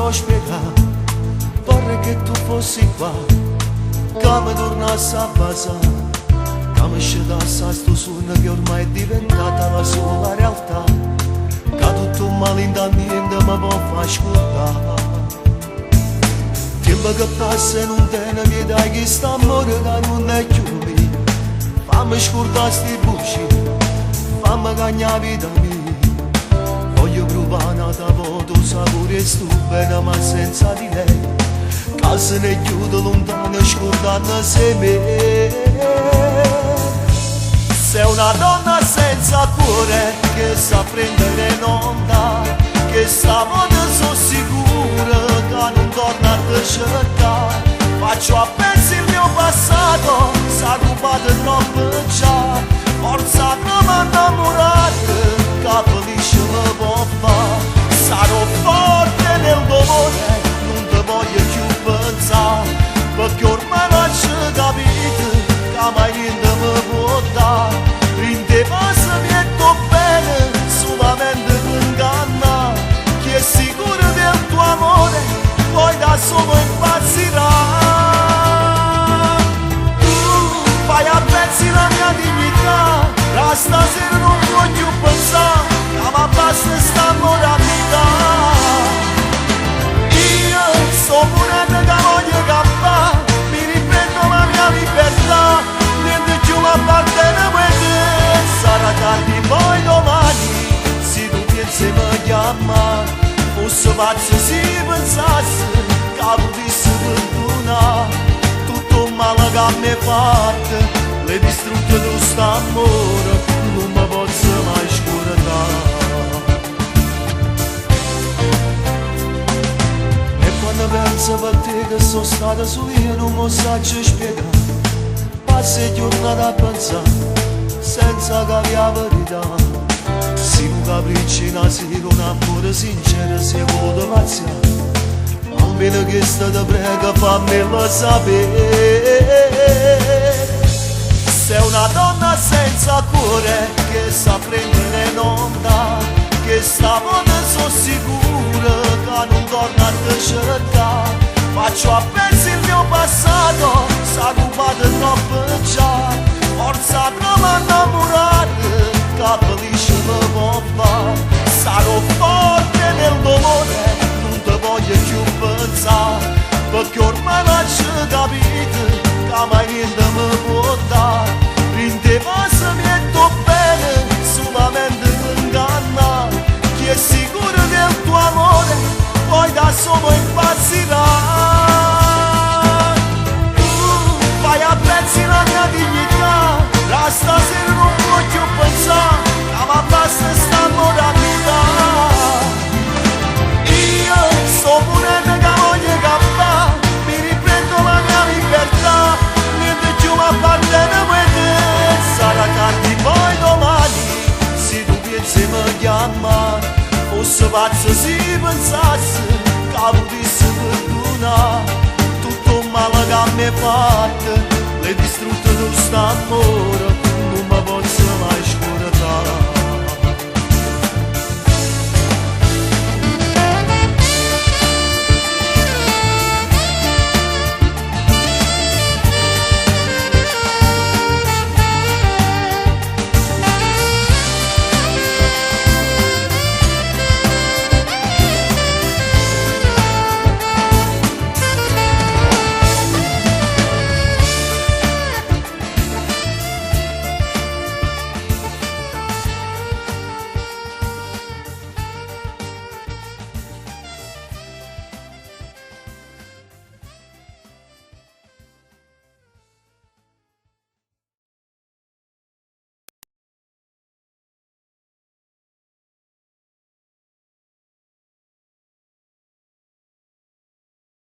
può spiegare, vorrei che tu fossi qua, che mi tornassi a basare, che mi scendassi a sto sogno che ormai è diventata la sola realtà, che tutto un malintendimento mi può far ascoltare. Tempo che passa e non te ne mi dai che sta amore che non è più mio, fammi scordare sti buci, fammi cagnare vita mia. Voglio provare un'altra volta il sapore stupendo ma senza di lei, che se ne chiude lontano scordando se me. Sei una donna senza cuore che sa prendere in onda, che stavolta sono sicura che non torna a te cercare. Faccio a pezzi il mio passato, s'ha rubato troppo già, forza che mi innamorare, che felice mi può fare. Sarò forte nel dolore, non ti voglio più pensare, perché ormai non c'è capito che mai niente mi può dare. In te passa niente bene, solamente per ingannare, chi è sicuro del tuo amore, poi da solo impazzirà. Tu fai a pezzi la mia dignità, da stasera non voglio pensare, che mi basta sta moralità. Io sto morendo che voglio campare, mi riprendo la mia libertà, niente più mi appartiene a te. Sarà tardi poi domani, se tu pensi mi chiamare, fosse pazzo se pensassi che potessi perdonare tutto il male che mi hai fatto, le distrutte di sto amore, non mi posso mai scordare. E quando penso per te che sono stata su io non mi saggio spiegare, passo giornate a pensare senza capire la verità. Se un capriccio in asilo, un amore sincero si vuole mazziare, almeno che sta te prega fammelo sapere. Sei una donna senza cuore che sa prendere in onda, che stavolta sono sicura che non torna a te cercare. Faccio a pezzi il mio passato, s'ha rubato troppo già, forza che mi innamorare, che felice mi può fare. Sarò forte nel dolore, non ti voglio più pensare, perché ormai non c'è capito che mai niente mi può dare. In te passa niente bene, solamente per ingannare, chi è sicuro del tuo amore, poi da solo impazzirà. Tu fai a pezzi la mia dignità, da stasera non voglio pensare, che mi basta sta moralità. Io sto morendo che voglio campare, mi riprendo la mia libertà, niente più mi appartiene a te. Sarà tardi poi domani, se tu pensi mi chiamare, fosse pazzo se pensassi che potessi perdonare tutto il male che mi hai fatto,